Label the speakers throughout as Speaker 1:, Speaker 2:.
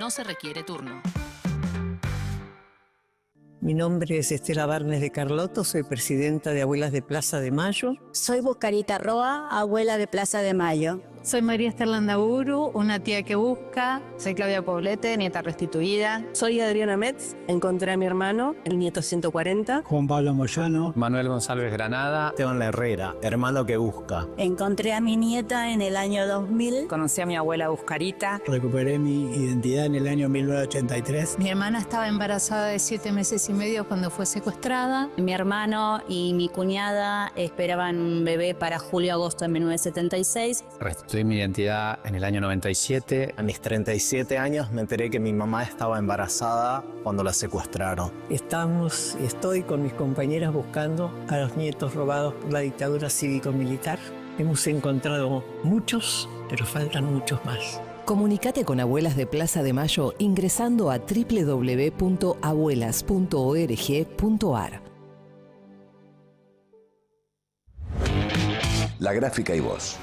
Speaker 1: No se requiere turno.
Speaker 2: Mi nombre es Estela Barnes de Carlotto, soy presidenta de Abuelas de Plaza de Mayo.
Speaker 3: Soy Buscarita Roa, abuela de Plaza de Mayo.
Speaker 4: Soy María Esther Landaburu, una tía que busca.
Speaker 5: Soy Claudia Poblete, nieta restituida.
Speaker 6: Soy Adriana Metz, encontré a mi hermano, el nieto 140.
Speaker 7: Juan Pablo Moyano.
Speaker 8: Manuel González Granada.
Speaker 9: Esteban Herrera, hermano que busca.
Speaker 3: Encontré a mi nieta en el año 2000.
Speaker 5: Conocí a mi abuela Buscarita.
Speaker 7: Recuperé mi identidad en el año 1983.
Speaker 4: Mi hermana estaba embarazada de 7 meses y medio cuando fue secuestrada.
Speaker 3: Mi hermano y mi cuñada esperaban un bebé para julio-agosto de 1976.
Speaker 8: Restituí mi identidad en el año 97.
Speaker 9: A mis 37 años me enteré que mi mamá estaba embarazada cuando la secuestraron.
Speaker 2: Estoy con mis compañeras buscando a los nietos robados por la dictadura cívico-militar. Hemos encontrado muchos, pero faltan muchos más.
Speaker 1: Comunicate con Abuelas de Plaza de Mayo ingresando a www.abuelas.org.ar.
Speaker 10: La Gráfica y Voz.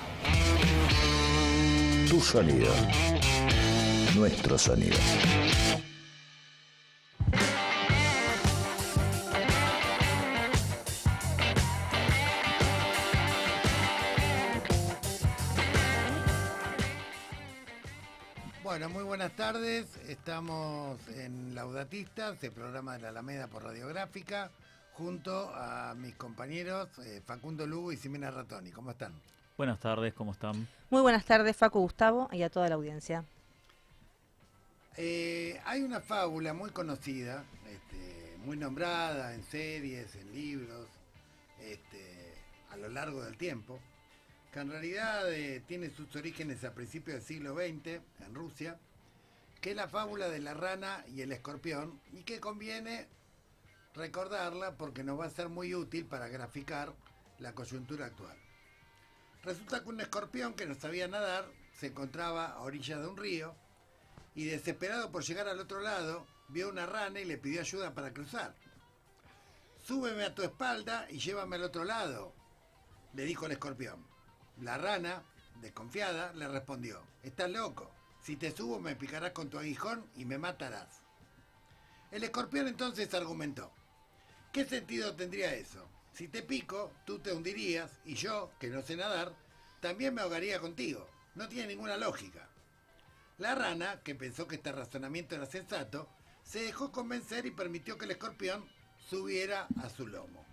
Speaker 10: Tu sonido. Nuestro sonido.
Speaker 11: Bueno, muy buenas tardes. Estamos en Laudatistas, el programa de la Alameda por Radiográfica, junto a mis compañeros Facundo Lugo y Ximena Ratoni. ¿Cómo están?
Speaker 12: Buenas tardes, ¿cómo están?
Speaker 13: Muy buenas tardes, Facu, Gustavo y a toda la audiencia.
Speaker 11: Hay una fábula muy conocida, muy nombrada en series, en libros, a lo largo del tiempo, que en realidad tiene sus orígenes a principios del siglo XX, en Rusia, que es la fábula de la rana y el escorpión, y que conviene recordarla porque nos va a ser muy útil para graficar la coyuntura actual. Resulta que un escorpión que no sabía nadar se encontraba a orillas de un río y, desesperado por llegar al otro lado, vio una rana y le pidió ayuda para cruzar. «Súbeme a tu espalda y llévame al otro lado», le dijo el escorpión. La rana, desconfiada, le respondió: «Estás loco, si te subo me picarás con tu aguijón y me matarás». El escorpión entonces argumentó: «¿Qué sentido tendría eso? Si te pico, tú te hundirías y yo, que no sé nadar, también me ahogaría contigo. No tiene ninguna lógica». La rana, que pensó que este razonamiento era sensato, se dejó convencer y permitió que el escorpión subiera a su lomo.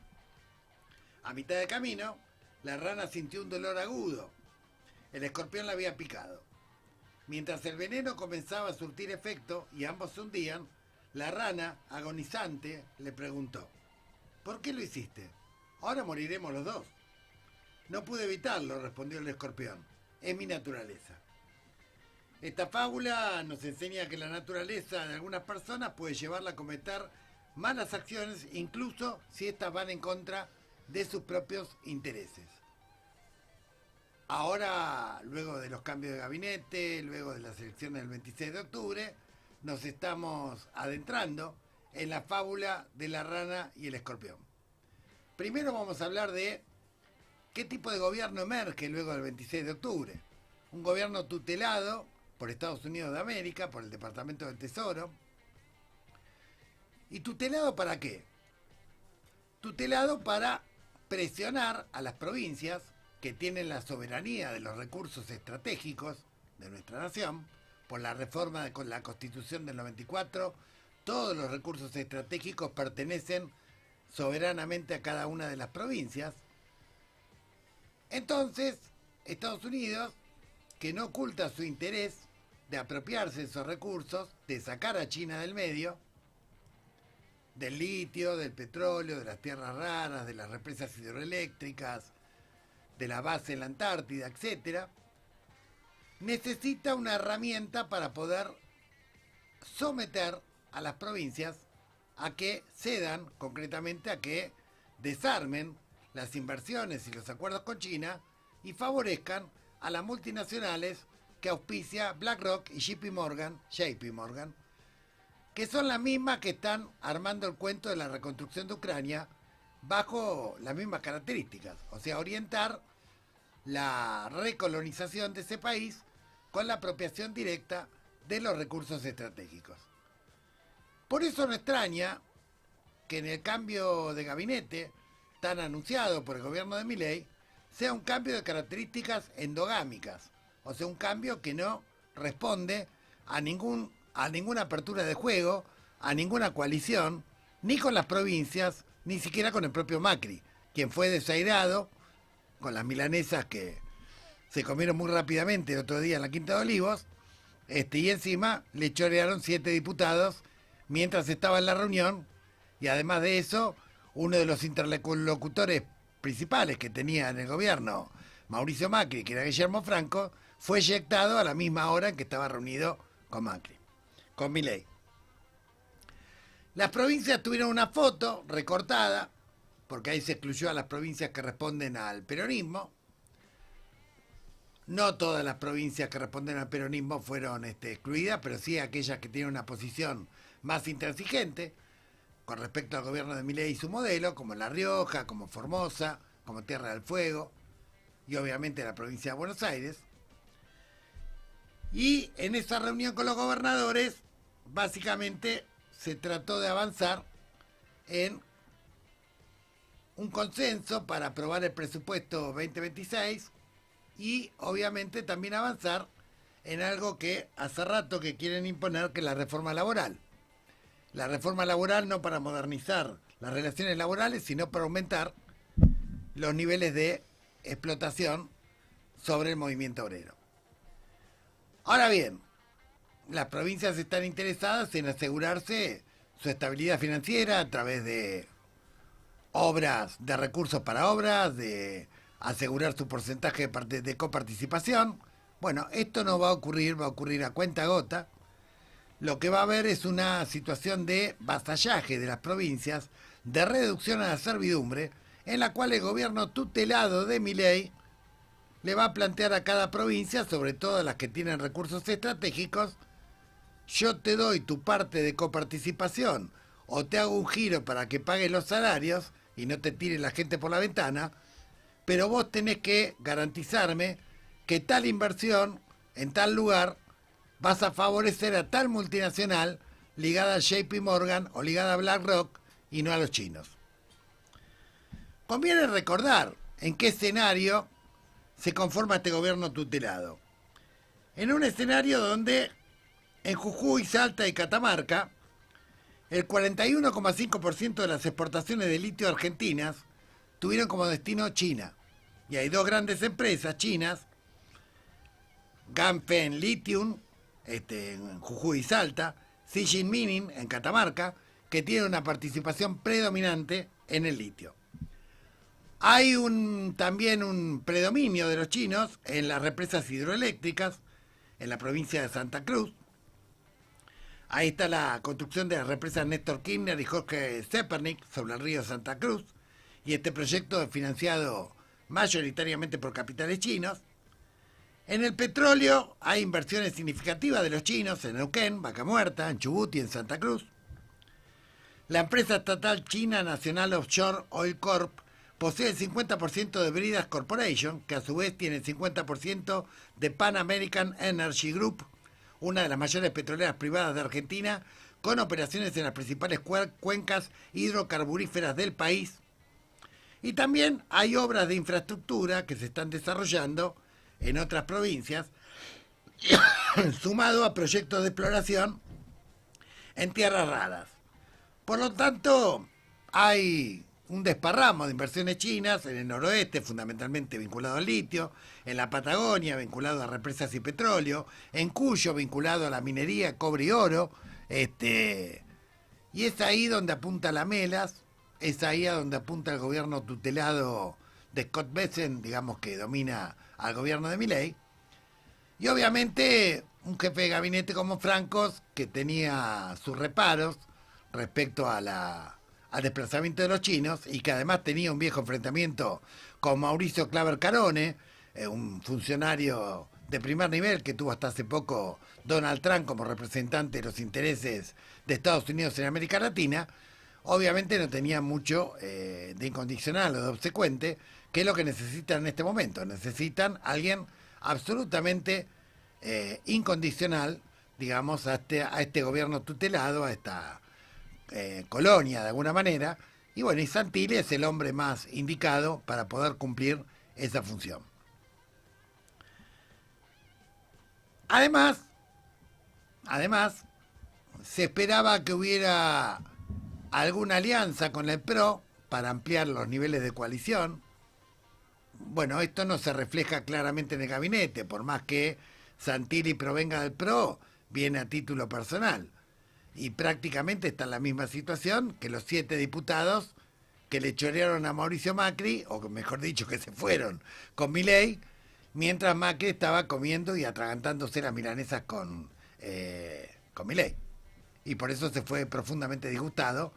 Speaker 11: A mitad de camino, la rana sintió un dolor agudo. El escorpión la había picado. Mientras el veneno comenzaba a surtir efecto y ambos se hundían, la rana, agonizante, le preguntó: «¿Por qué lo hiciste? Ahora moriremos los dos». «No pude evitarlo», respondió el escorpión. «Es mi naturaleza». Esta fábula nos enseña que la naturaleza de algunas personas puede llevarla a cometer malas acciones, incluso si éstas van en contra de sus propios intereses. Ahora, luego de los cambios de gabinete, luego de las elecciones del 26 de octubre, nos estamos adentrando en la fábula de la rana y el escorpión. Primero vamos a hablar de qué tipo de gobierno emerge luego del 26 de octubre. Un gobierno tutelado por Estados Unidos de América, por el Departamento del Tesoro. ¿Y tutelado para qué? Tutelado para presionar a las provincias que tienen la soberanía de los recursos estratégicos de nuestra nación. Por la reforma con la Constitución del 94, todos los recursos estratégicos pertenecen soberanamente a cada una de las provincias. Entonces, Estados Unidos, que no oculta su interés de apropiarse de esos recursos, de sacar a China del medio, del litio, del petróleo, de las tierras raras, de las represas hidroeléctricas, de la base en la Antártida, etc., necesita una herramienta para poder someter a las provincias a que cedan, concretamente a que desarmen las inversiones y los acuerdos con China y favorezcan a las multinacionales que auspicia BlackRock y JP Morgan, que son las mismas que están armando el cuento de la reconstrucción de Ucrania bajo las mismas características, o sea, orientar la recolonización de ese país con la apropiación directa de los recursos estratégicos. Por eso no extraña que en el cambio de gabinete tan anunciado por el gobierno de Milei sea un cambio de características endogámicas, o sea, un cambio que no responde a ninguna apertura de juego, a ninguna coalición, ni con las provincias, ni siquiera con el propio Macri, quien fue desairado con las milanesas que se comieron muy rápidamente el otro día en la Quinta de Olivos, y encima le chorearon 7 diputados mientras estaba en la reunión, y además de eso, uno de los interlocutores principales que tenía en el gobierno, Mauricio Macri, que era Guillermo Franco, fue eyectado a la misma hora en que estaba reunido con Macri, con Milei. Las provincias tuvieron una foto recortada, porque ahí se excluyó a las provincias que responden al peronismo. No todas las provincias que responden al peronismo fueron excluidas, pero sí aquellas que tienen una posición más intransigente con respecto al gobierno de Milei y su modelo, como La Rioja, como Formosa, como Tierra del Fuego, y obviamente la provincia de Buenos Aires. Y en esa reunión con los gobernadores, básicamente se trató de avanzar en un consenso para aprobar el presupuesto 2026 y obviamente también avanzar en algo que hace rato que quieren imponer, que es la reforma laboral. La reforma laboral no para modernizar las relaciones laborales, sino para aumentar los niveles de explotación sobre el movimiento obrero. Ahora bien, las provincias están interesadas en asegurarse su estabilidad financiera a través de obras, de recursos para obras, de asegurar su porcentaje de coparticipación. Bueno, esto no va a ocurrir a cuentagota. Lo que va a haber es una situación de vasallaje de las provincias, de reducción a la servidumbre, en la cual el gobierno tutelado de Milei le va a plantear a cada provincia, sobre todo las que tienen recursos estratégicos: yo te doy tu parte de coparticipación o te hago un giro para que pagues los salarios y no te tire la gente por la ventana, pero vos tenés que garantizarme que tal inversión en tal lugar vas a favorecer a tal multinacional ligada a JP Morgan o ligada a BlackRock y no a los chinos. Conviene recordar en qué escenario se conforma este gobierno tutelado. En un escenario donde en Jujuy, Salta y Catamarca, el 41,5% de las exportaciones de litio argentinas tuvieron como destino China. Y hay dos grandes empresas chinas, Ganfeng Lithium, en Jujuy y Salta, Zijin Mining en Catamarca, que tienen una participación predominante en el litio. Hay también un predominio de los chinos en las represas hidroeléctricas en la provincia de Santa Cruz. Ahí está la construcción de las represas Néstor Kirchner y Jorge Zepernik sobre el río Santa Cruz, y este proyecto es financiado mayoritariamente por capitales chinos. En el petróleo hay inversiones significativas de los chinos en Neuquén, Vaca Muerta, en Chubut y en Santa Cruz. La empresa estatal china National Offshore Oil Corp posee el 50% de Bridas Corporation, que a su vez tiene el 50% de Pan American Energy Group, una de las mayores petroleras privadas de Argentina, con operaciones en las principales cuencas hidrocarburíferas del país. Y también hay obras de infraestructura que se están desarrollando en otras provincias, sumado a proyectos de exploración en tierras raras. Por lo tanto, hay un desparramo de inversiones chinas en el noroeste, fundamentalmente vinculado al litio, en la Patagonia, vinculado a represas y petróleo, en Cuyo, vinculado a la minería, cobre y oro, y es ahí donde apunta la Melas, es ahí a donde apunta el gobierno tutelado de Scott Bessent, digamos, que domina al gobierno de Milei, y obviamente un jefe de gabinete como Francos, que tenía sus reparos respecto al desplazamiento de los chinos, y que además tenía un viejo enfrentamiento con Mauricio Claver Carone, un funcionario de primer nivel que tuvo hasta hace poco Donald Trump como representante de los intereses de Estados Unidos en América Latina. Obviamente no tenía mucho de incondicional o de obsecuente, que es lo que necesitan en este momento. Necesitan alguien absolutamente incondicional digamos, a este gobierno tutelado, a esta colonia de alguna manera, y bueno, y Santilli es el hombre más indicado para poder cumplir esa función. Además, se esperaba que hubiera alguna alianza con el PRO para ampliar los niveles de coalición. Bueno, esto no se refleja claramente en el gabinete, por más que Santilli provenga del PRO, viene a título personal. Y prácticamente está en la misma situación que los 7 diputados que le chorearon a Mauricio Macri, o mejor dicho, que se fueron con Milei, mientras Macri estaba comiendo y atragantándose las milanesas con Milei. Y por eso se fue profundamente disgustado,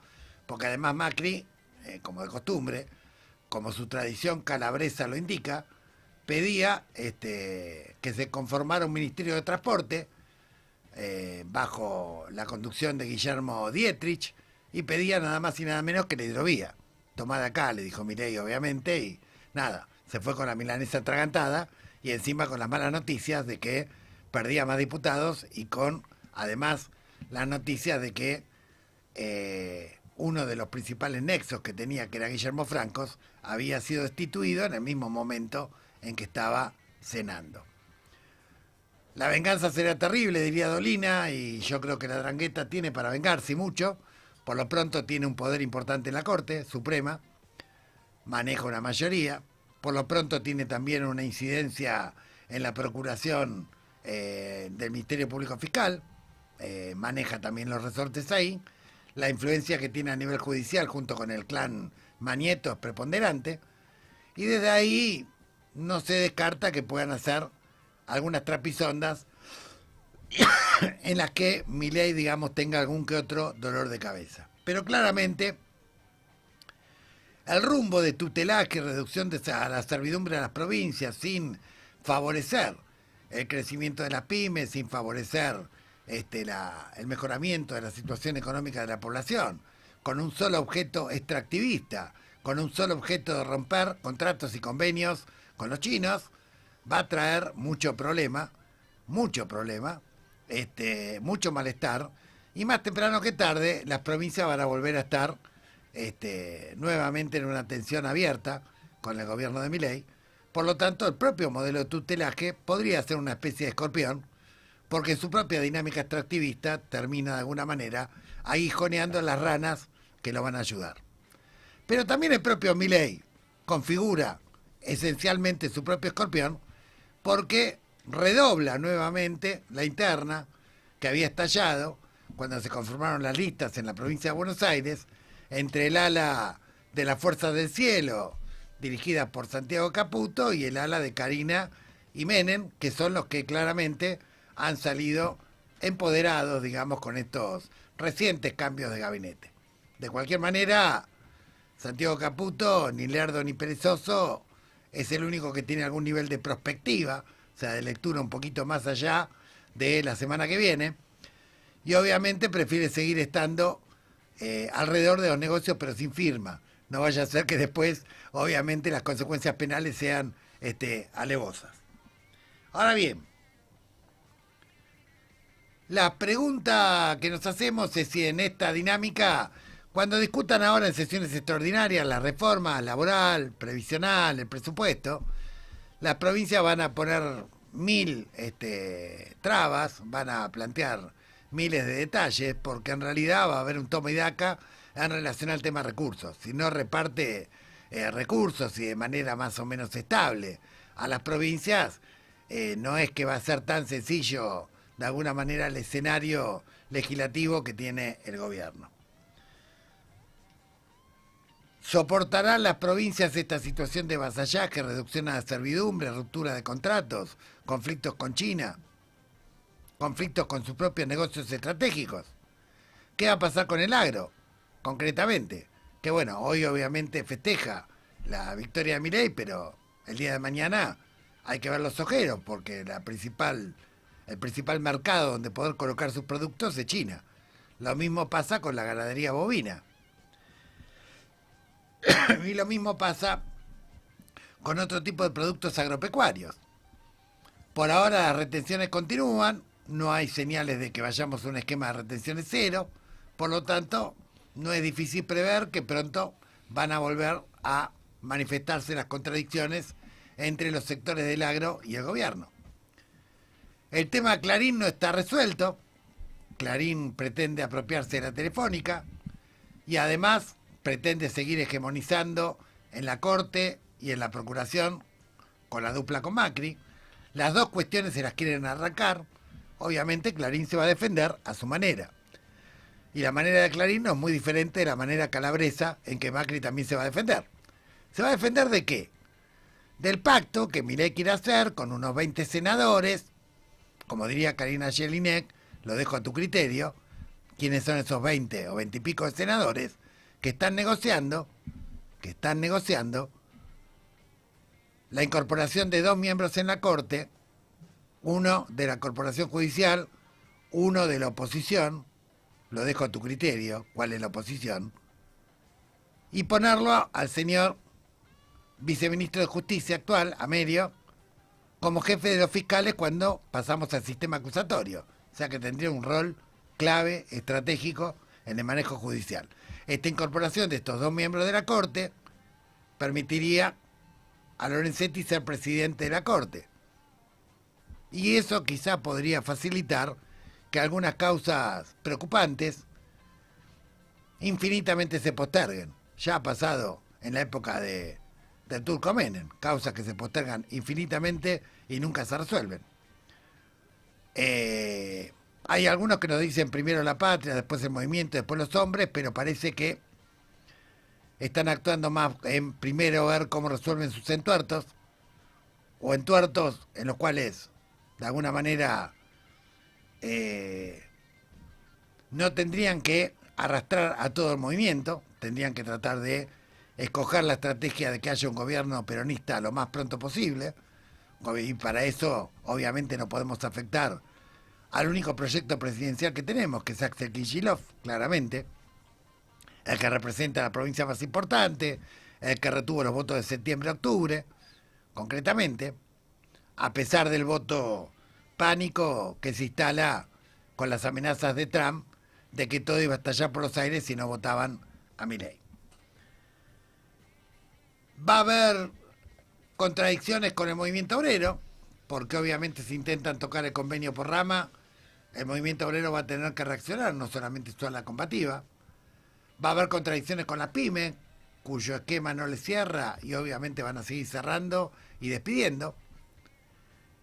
Speaker 11: porque además Macri, como de costumbre, como su tradición calabresa lo indica, pedía que se conformara un Ministerio de Transporte bajo la conducción de Guillermo Dietrich, y pedía nada más y nada menos que la hidrovía. Tomada acá, le dijo Milei, obviamente, y nada, se fue con la milanesa atragantada y encima con las malas noticias de que perdía más diputados y con, además, las noticias de que uno de los principales nexos que tenía, que era Guillermo Francos, había sido destituido en el mismo momento en que estaba cenando. La venganza será terrible, diría Dolina, y yo creo que la Drangheta tiene para vengarse mucho. Por lo pronto tiene un poder importante en la Corte Suprema, maneja una mayoría. Por lo pronto tiene también una incidencia en la procuración del Ministerio Público Fiscal, maneja también los resortes ahí. La influencia que tiene a nivel judicial junto con el clan Manieto es preponderante, y desde ahí no se descarta que puedan hacer algunas trapisondas en las que Milei, digamos, tenga algún que otro dolor de cabeza. Pero claramente el rumbo de tutelaje y reducción a la servidumbre de las provincias, sin favorecer el crecimiento de las pymes, sin favorecer el mejoramiento de la situación económica de la población, con un solo objeto extractivista, con un solo objeto de romper contratos y convenios con los chinos, va a traer mucho problema, mucho malestar, y más temprano que tarde las provincias van a volver a estar nuevamente en una tensión abierta con el gobierno de Milei. Por lo tanto, el propio modelo de tutelaje podría ser una especie de escorpión, porque su propia dinámica extractivista termina de alguna manera aguijoneando a las ranas que lo van a ayudar. Pero también el propio Milei configura esencialmente su propio escorpión, porque redobla nuevamente la interna que había estallado cuando se conformaron las listas en la provincia de Buenos Aires entre el ala de las Fuerzas del Cielo, dirigida por Santiago Caputo, y el ala de Karina y Menem, que son los que claramente han salido empoderados, digamos, con estos recientes cambios de gabinete. De cualquier manera, Santiago Caputo, ni lerdo ni perezoso, es el único que tiene algún nivel de prospectiva, o sea, de lectura un poquito más allá de la semana que viene, y obviamente prefiere seguir estando alrededor de los negocios, pero sin firma. No vaya a ser que después, obviamente, las consecuencias penales sean alevosas. Ahora bien, la pregunta que nos hacemos es si en esta dinámica, cuando discutan ahora en sesiones extraordinarias la reforma laboral, previsional, el presupuesto, las provincias van a poner 1000 trabas, van a plantear miles de detalles, porque en realidad va a haber un toma y daca en relación al tema recursos. Si no reparte recursos y de manera más o menos estable a las provincias, no es que va a ser tan sencillo de alguna manera el escenario legislativo que tiene el gobierno. ¿Soportarán las provincias esta situación de vasallaje, reducción a la servidumbre, ruptura de contratos, conflictos con China, conflictos con sus propios negocios estratégicos? ¿Qué va a pasar con el agro, concretamente? Que bueno, hoy obviamente festeja la victoria de Milei, pero el día de mañana hay que ver los ojeros, porque el principal mercado donde poder colocar sus productos es China. Lo mismo pasa con la ganadería bovina. Y lo mismo pasa con otro tipo de productos agropecuarios. Por ahora las retenciones continúan, no hay señales de que vayamos a un esquema de retenciones cero, por lo tanto, no es difícil prever que pronto van a volver a manifestarse las contradicciones entre los sectores del agro y el gobierno. El tema de Clarín no está resuelto. Clarín pretende apropiarse de la Telefónica y además pretende seguir hegemonizando en la Corte y en la Procuración con la dupla con Macri. Las dos cuestiones se las quieren arrancar. Obviamente Clarín se va a defender a su manera. Y la manera de Clarín no es muy diferente de la manera calabresa en que Macri también se va a defender. ¿Se va a defender de qué? Del pacto que Milei quiere hacer con unos 20 senadores, como diría Karina Jelinek, lo dejo a tu criterio, quiénes son esos 20 o 20 y pico de senadores que están negociando la incorporación de 2 miembros en la Corte, uno de la Corporación Judicial, uno de la oposición, lo dejo a tu criterio, cuál es la oposición, y ponerlo al señor viceministro de Justicia actual, Amerio, como jefe de los fiscales cuando pasamos al sistema acusatorio. O sea que tendría un rol clave, estratégico, en el manejo judicial. Esta incorporación de estos 2 miembros de la Corte permitiría a Lorenzetti ser presidente de la Corte. Y eso quizá podría facilitar que algunas causas preocupantes infinitamente se posterguen. Ya ha pasado en la época del Turco Menem, causas que se postergan infinitamente y nunca se resuelven. Hay algunos que nos dicen primero la patria, después el movimiento, después los hombres, pero parece que están actuando más en primero ver cómo resuelven sus entuertos, o entuertos en los cuales de alguna manera no tendrían que arrastrar a todo el movimiento, tendrían que tratar de escoger la estrategia de que haya un gobierno peronista lo más pronto posible, y para eso obviamente no podemos afectar al único proyecto presidencial que tenemos, que es Axel Kicillof, claramente, el que representa la provincia más importante, el que retuvo los votos de septiembre a octubre, concretamente, a pesar del voto pánico que se instala con las amenazas de Trump de que todo iba a estallar por los aires si no votaban a Milei. Va a haber contradicciones con el movimiento obrero, porque obviamente si intentan tocar el convenio por rama, el movimiento obrero va a tener que reaccionar, no solamente su ala combativa. Va a haber contradicciones con las pymes, cuyo esquema no les cierra y obviamente van a seguir cerrando y despidiendo.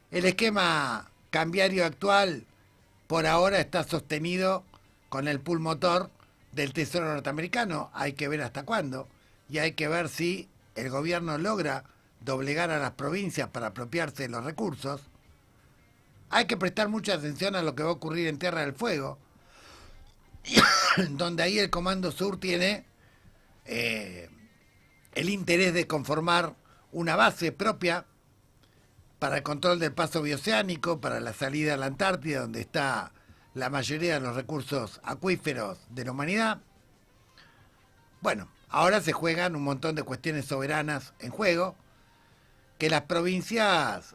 Speaker 11: El esquema cambiario actual por ahora está sostenido con el pool motor del Tesoro norteamericano. Hay que ver hasta cuándo y hay que ver si el gobierno logra doblegar a las provincias para apropiarse de los recursos. Hay que prestar mucha atención a lo que va a ocurrir en Tierra del Fuego, donde ahí el Comando Sur tiene el interés de conformar una base propia para el control del paso bioceánico, para la salida a la Antártida, donde está la mayoría de los recursos acuíferos de la humanidad. Bueno, ahora se juegan un montón de cuestiones soberanas en juego, que las provincias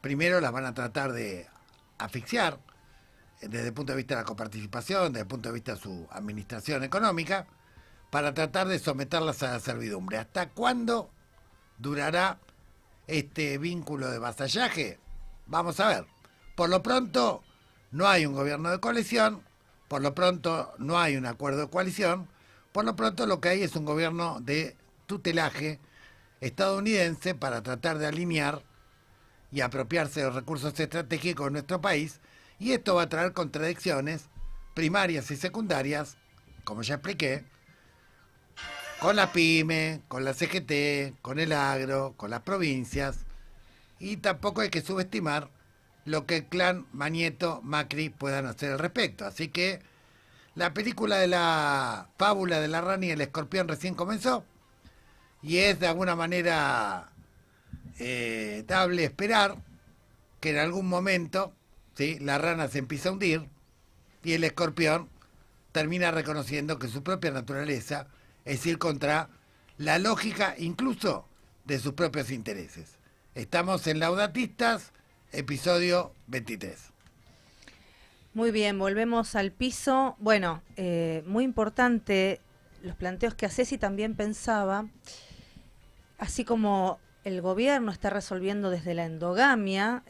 Speaker 11: primero las van a tratar de asfixiar desde el punto de vista de la coparticipación, desde el punto de vista de su administración económica, para tratar de someterlas a la servidumbre. ¿Hasta cuándo durará este vínculo de vasallaje? Vamos a ver. Por lo pronto no hay un gobierno de coalición, por lo pronto no hay un acuerdo de coalición, por lo pronto lo que hay es un gobierno de tutelaje estadounidense para tratar de alinear y apropiarse de los recursos estratégicos de nuestro país, y esto va a traer contradicciones primarias y secundarias, como ya expliqué, con la PYME, con la CGT, con el agro, con las provincias, y tampoco hay que subestimar lo que el clan Mañeto Macri puedan hacer al respecto. Así que la película de la fábula de la rana y el escorpión recién comenzó, y es de alguna manera dable esperar que en algún momento, ¿sí?, la rana se empieza a hundir y el escorpión termina reconociendo que su propia naturaleza es ir contra la lógica incluso de sus propios intereses. Estamos en Laudatistas, episodio 23.
Speaker 13: Muy bien, volvemos al piso. Bueno, muy importante los planteos que haces y también pensaba, así como el gobierno está resolviendo desde la endogamia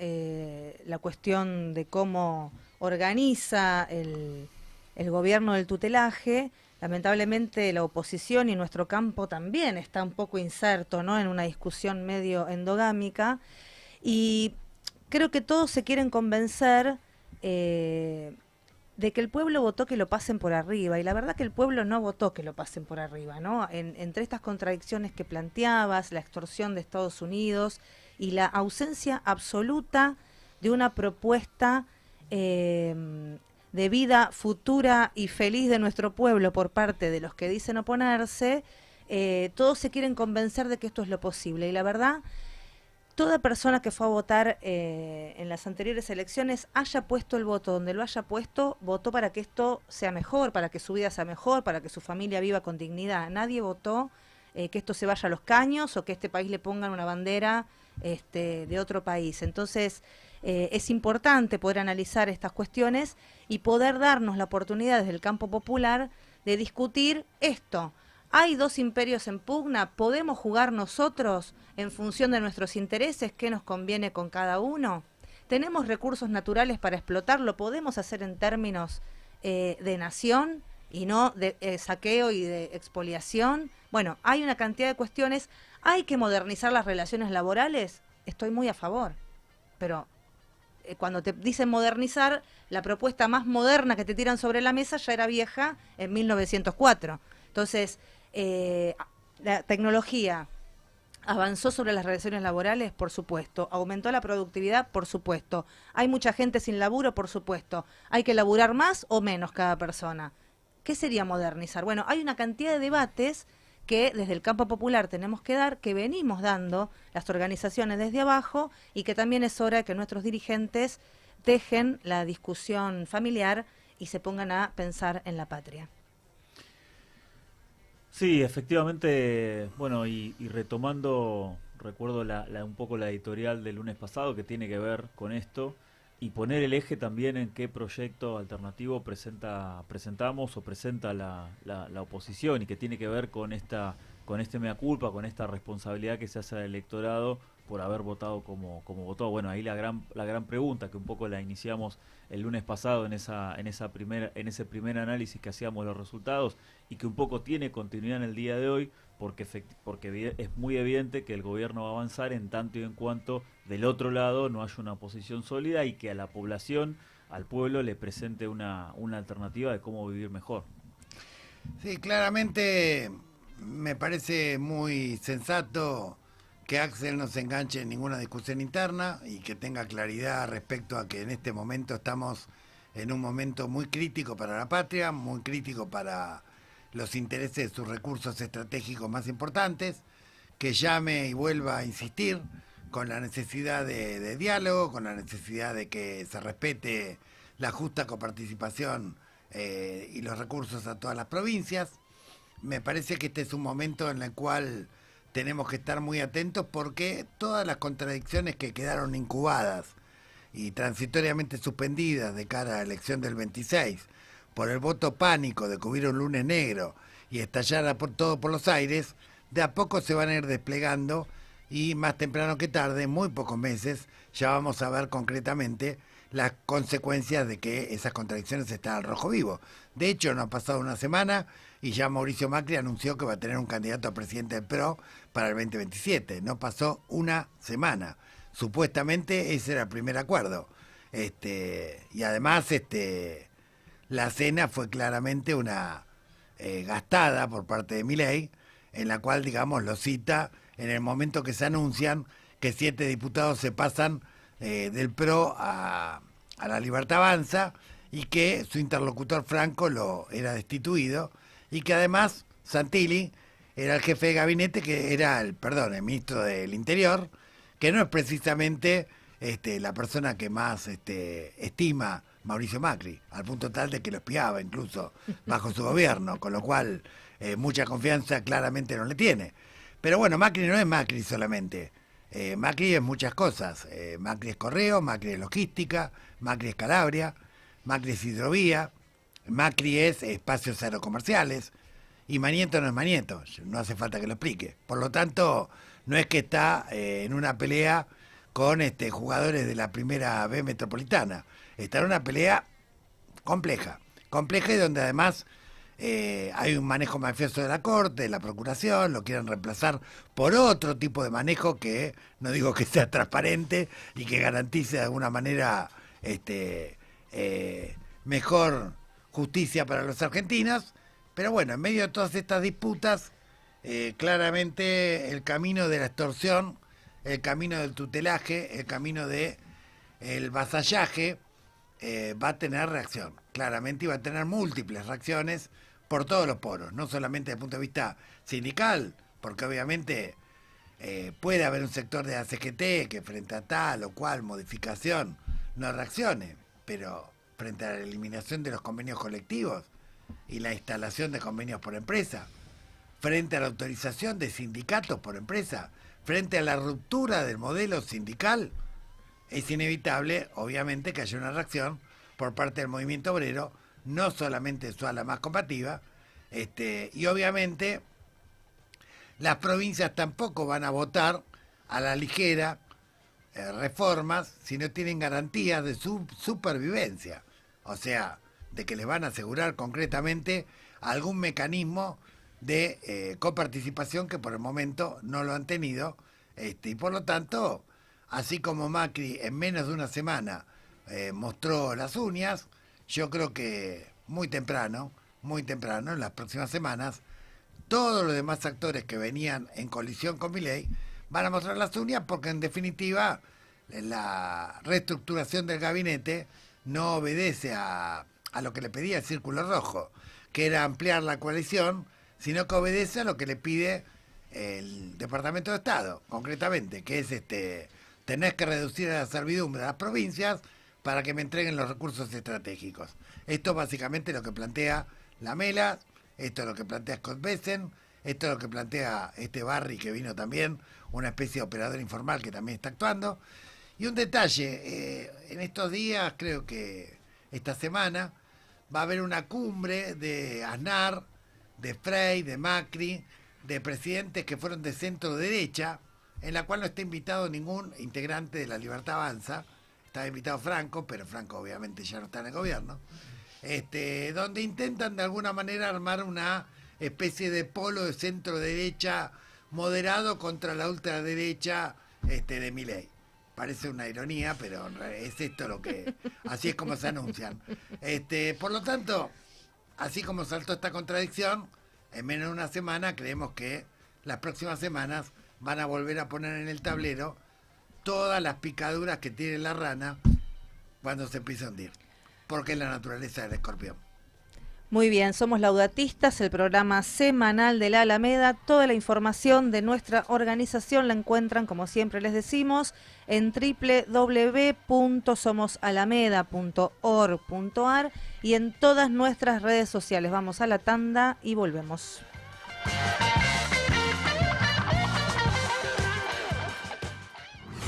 Speaker 13: la cuestión de cómo organiza el gobierno del tutelaje, lamentablemente la oposición y nuestro campo también está un poco inserto, ¿no?, en una discusión medio endogámica, y creo que todos se quieren convencer de que el pueblo votó que lo pasen por arriba, y la verdad que el pueblo no votó que lo pasen por arriba, ¿no? Entre estas contradicciones que planteabas, la extorsión de Estados Unidos y la ausencia absoluta de una propuesta de vida futura y feliz de nuestro pueblo por parte de los que dicen oponerse, todos se quieren convencer de que esto es lo posible, y la verdad, toda persona que fue a votar en las anteriores elecciones, haya puesto el voto donde lo haya puesto, votó para que esto sea mejor, para que su vida sea mejor, para que su familia viva con dignidad. Nadie votó que esto se vaya a los caños o que a este país le pongan una bandera de otro país. Entonces, es importante poder analizar estas cuestiones y poder darnos la oportunidad desde el campo popular de discutir esto. ¿Hay dos imperios en pugna? ¿Podemos jugar nosotros en función de nuestros intereses? ¿Qué nos conviene con cada uno? ¿Tenemos recursos naturales para explotarlo? ¿Podemos hacer en términos de nación y no de saqueo y de expoliación? Bueno, hay una cantidad de cuestiones. ¿Hay que modernizar las relaciones laborales? Estoy muy a favor. Pero cuando te dicen modernizar, la propuesta más moderna que te tiran sobre la mesa ya era vieja en 1904. Entonces, la tecnología avanzó sobre las relaciones laborales, por supuesto. Aumentó la productividad, por supuesto. Hay mucha gente sin laburo, por supuesto. Hay que laburar más o menos cada persona. ¿Qué sería modernizar? Bueno, hay una cantidad de debates que desde el campo popular tenemos que dar, que venimos dando las organizaciones desde abajo, y que también es hora de que nuestros dirigentes dejen la discusión familiar y se pongan a pensar en la patria.
Speaker 12: Sí, efectivamente, bueno, y retomando, recuerdo un poco la editorial del lunes pasado que tiene que ver con esto, y poner el eje también en qué proyecto alternativo presentamos o presenta la oposición, y que tiene que ver con este mea culpa, con esta responsabilidad que se hace al electorado por haber votado como votó. Bueno, ahí la gran pregunta, que un poco la iniciamos el lunes pasado en ese primer análisis que hacíamos de los resultados, y que un poco tiene continuidad en el día de hoy, porque es muy evidente que el gobierno va a avanzar en tanto y en cuanto del otro lado no haya una posición sólida y que a la población, al pueblo, le presente una alternativa de cómo vivir mejor.
Speaker 11: Sí, claramente me parece muy sensato que Axel no se enganche en ninguna discusión interna y que tenga claridad respecto a que en este momento estamos en un momento muy crítico para la patria, muy crítico para los intereses de sus recursos estratégicos más importantes, que llame y vuelva a insistir con la necesidad de diálogo, con la necesidad de que se respete la justa coparticipación y los recursos a todas las provincias. Me parece que este es un momento en el cual tenemos que estar muy atentos, porque todas las contradicciones que quedaron incubadas y transitoriamente suspendidas de cara a la elección del 26, por el voto pánico de que hubiera un lunes negro y estallara todo por los aires, de a poco se van a ir desplegando, y más temprano que tarde, en muy pocos meses, ya vamos a ver concretamente las consecuencias de que esas contradicciones están al rojo vivo. De hecho, no ha pasado una semana y ya Mauricio Macri anunció que va a tener un candidato a presidente del PRO para el 2027. No pasó una semana. Supuestamente ese era el primer acuerdo. Y además la cena fue claramente una gastada por parte de Milei, en la cual, digamos, lo cita en el momento que se anuncian que 7 diputados se pasan del PRO a la Libertad Avanza, y que su interlocutor Franco lo era destituido, y que además Santilli era el jefe de gabinete, que era el ministro del Interior, que no es precisamente la persona que más estima Mauricio Macri, al punto tal de que lo espiaba incluso bajo su gobierno, con lo cual mucha confianza claramente no le tiene. Pero bueno, Macri no es Macri solamente. Macri es muchas cosas. Macri es correo, Macri es logística, Macri es Calabria. Macri es hidrovía, Macri es espacios aerocomerciales, y Manieto no es Manieto, no hace falta que lo explique. Por lo tanto, no es que está en una pelea con jugadores de la primera B metropolitana. Está en una pelea compleja y donde además hay un manejo mafioso de la Corte, de la Procuración, lo quieren reemplazar por otro tipo de manejo que no digo que sea transparente y que garantice de alguna manera mejor justicia para los argentinos. Pero bueno, en medio de todas estas disputas, claramente el camino de la extorsión, el camino del tutelaje, el camino del vasallaje, va a tener reacción, claramente, y va a tener múltiples reacciones por todos los poros, no solamente desde el punto de vista sindical, porque obviamente puede haber un sector de la CGT que frente a tal o cual modificación no reaccione, pero frente a la eliminación de los convenios colectivos y la instalación de convenios por empresa, frente a la autorización de sindicatos por empresa, frente a la ruptura del modelo sindical, es inevitable, obviamente, que haya una reacción por parte del movimiento obrero, no solamente su ala más combativa, y obviamente las provincias tampoco van a votar a la ligera reformas si no tienen garantías de su supervivencia, o sea, de que les van a asegurar concretamente algún mecanismo de coparticipación que por el momento no lo han tenido, y por lo tanto, así como Macri en menos de una semana mostró las uñas, yo creo que muy temprano, en las próximas semanas, todos los demás actores que venían en colisión con Milei van a mostrar las uñas, porque en definitiva la reestructuración del gabinete no obedece a lo que le pedía el Círculo Rojo, que era ampliar la coalición, sino que obedece a lo que le pide el Departamento de Estado, concretamente, que es tenés que reducir la servidumbre a las provincias para que me entreguen los recursos estratégicos. Esto es básicamente lo que plantea la Mela, esto es lo que plantea Scott Bessent, esto es lo que plantea Barry, que vino también, una especie de operador informal que también está actuando. Y un detalle, en estos días, creo que esta semana, va a haber una cumbre de Aznar, de Frey, de Macri, de presidentes que fueron de centro derecha, en la cual no está invitado ningún integrante de La Libertad Avanza. Estaba invitado Franco, pero Franco obviamente ya no está en el gobierno, donde intentan de alguna manera armar una especie de polo de centro derecha moderado contra la ultraderecha de Milei. Parece una ironía, pero es esto lo que, así es como se anuncian. Por lo tanto, así como saltó esta contradicción, en menos de una semana creemos que las próximas semanas van a volver a poner en el tablero todas las picaduras que tiene la rana cuando se empieza a hundir, porque es la naturaleza del escorpión.
Speaker 13: Muy bien, somos Laudatistas, el programa semanal de la Alameda. Toda la información de nuestra organización la encuentran, como siempre les decimos, en www.somosalameda.org.ar y en todas nuestras redes sociales. Vamos a la tanda y volvemos.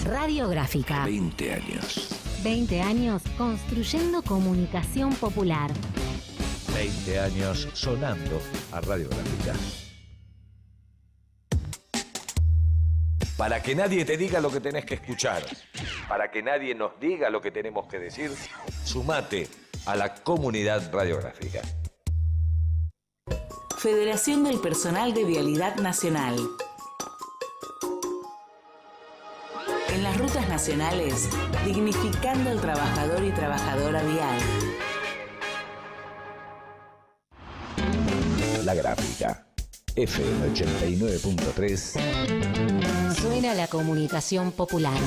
Speaker 14: Radiográfica.
Speaker 10: 20 años.
Speaker 14: 20 años construyendo comunicación popular.
Speaker 10: 20 años sonando a Radiográfica. Para que nadie te diga lo que tenés que escuchar, para que nadie nos diga lo que tenemos que decir, sumate a la comunidad radiográfica.
Speaker 15: Federación del Personal de Vialidad Nacional. En las rutas nacionales, dignificando al trabajador y trabajadora vial.
Speaker 10: La Gráfica, FM 89.3.
Speaker 14: Suena la comunicación popular.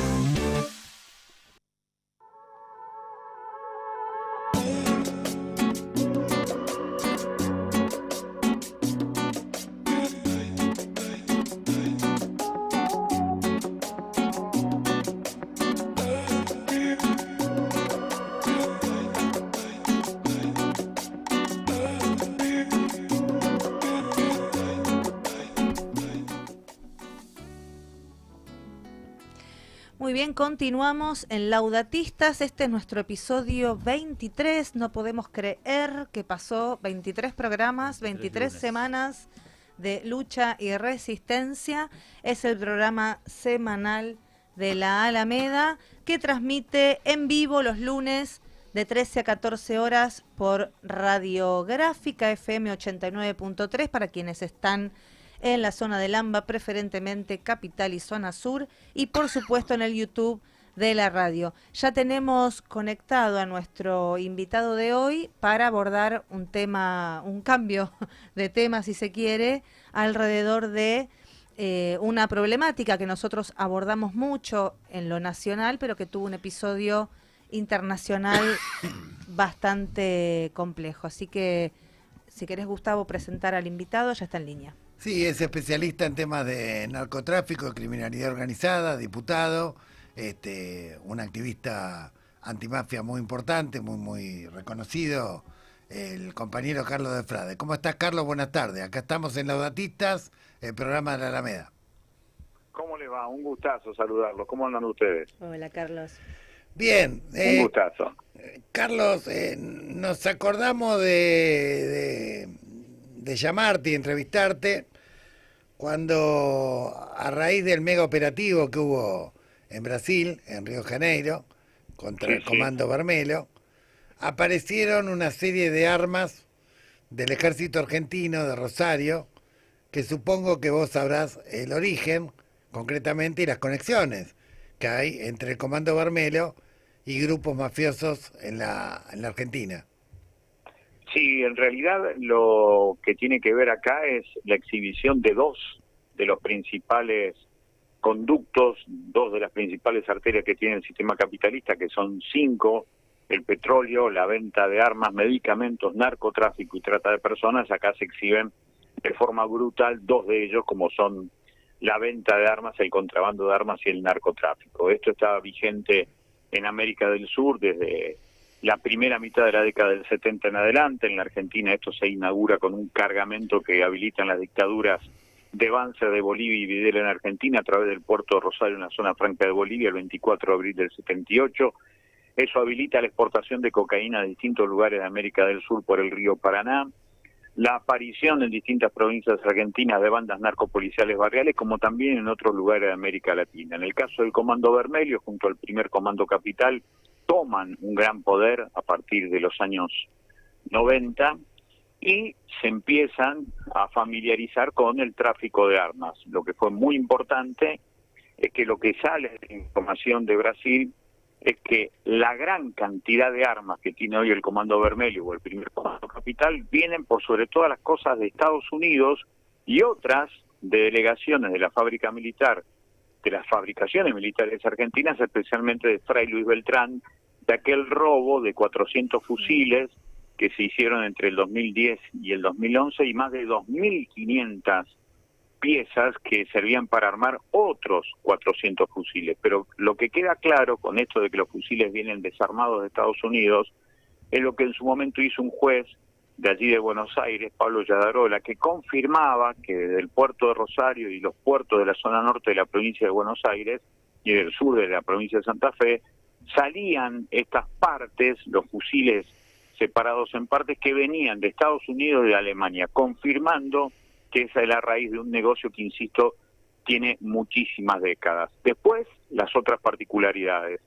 Speaker 13: muy bien, continuamos en Laudatistas. Este es nuestro episodio 23. No podemos creer que pasó 23 programas, 23 semanas de lucha y resistencia. Es el programa semanal de la Alameda que transmite en vivo los lunes de 13 a 14 horas por Radiográfica FM 89.3 para quienes están en la zona del AMBA, preferentemente Capital y Zona Sur, y por supuesto en el YouTube de la radio. Ya tenemos conectado a nuestro invitado de hoy para abordar un tema, un cambio de tema, si se quiere, alrededor de una problemática que nosotros abordamos mucho en lo nacional, pero que tuvo un episodio internacional bastante complejo. Así que, si querés, Gustavo, presentar al invitado, ya está en línea.
Speaker 11: Sí, es especialista en temas de narcotráfico, criminalidad organizada, diputado, un activista antimafia muy importante, muy reconocido, el compañero Carlos de Frade. ¿Cómo estás, Carlos? Buenas tardes. Acá estamos en Laudatistas, el programa de la Alameda.
Speaker 16: ¿Cómo le va? Un gustazo saludarlos. ¿Cómo andan ustedes?
Speaker 13: Hola, Carlos.
Speaker 11: Bien.
Speaker 16: Un gustazo.
Speaker 11: Carlos, nos acordamos de llamarte y entrevistarte cuando, a raíz del mega operativo que hubo en Brasil, en Río de Janeiro, contra el Comando Vermelho, aparecieron una serie de armas del ejército argentino de Rosario, que supongo que vos sabrás el origen, concretamente, y las conexiones que hay entre el Comando Vermelho y grupos mafiosos en la Argentina.
Speaker 16: Sí, en realidad lo que tiene que ver acá es la exhibición de dos de los principales conductos, dos de las principales arterias que tiene el sistema capitalista, que son 5, el petróleo, la venta de armas, medicamentos, narcotráfico y trata de personas. Acá se exhiben de forma brutal 2 de ellos, como son la venta de armas, el contrabando de armas y el narcotráfico. Esto estaba vigente en América del Sur desde la primera mitad de la década del 70 en adelante. En la Argentina esto se inaugura con un cargamento que habilitan las dictaduras de Banzer de Bolivia y Videla en Argentina a través del puerto de Rosario en la zona franca de Bolivia el 24 de abril del 78. Eso habilita la exportación de cocaína a distintos lugares de América del Sur por el río Paraná. La aparición en distintas provincias argentinas de bandas narcopoliciales barriales, como también en otros lugares de América Latina. En el caso del Comando Vermelho, junto al primer Comando Capital, toman un gran poder a partir de los años 90 y se empiezan a familiarizar con el tráfico de armas. Lo que fue muy importante es que lo que sale de información de Brasil es que la gran cantidad de armas que tiene hoy el Comando Vermelho o el primer Comando Capital vienen por sobre todas las cosas de Estados Unidos y otras de delegaciones de la fábrica militar, de las fabricaciones militares argentinas, especialmente de Fray Luis Beltrán, de aquel robo de 400 fusiles que se hicieron entre el 2010 y el 2011 y más de 2.500 piezas que servían para armar otros 400 fusiles. Pero lo que queda claro con esto de que los fusiles vienen desarmados de Estados Unidos es lo que en su momento hizo un juez de allí de Buenos Aires, Pablo Yadarola, que confirmaba que desde el puerto de Rosario y los puertos de la zona norte de la provincia de Buenos Aires y del sur de la provincia de Santa Fe salían estas partes, los fusiles separados en partes que venían de Estados Unidos y de Alemania, confirmando que esa es la raíz de un negocio que, insisto, tiene muchísimas décadas. Después, las otras particularidades,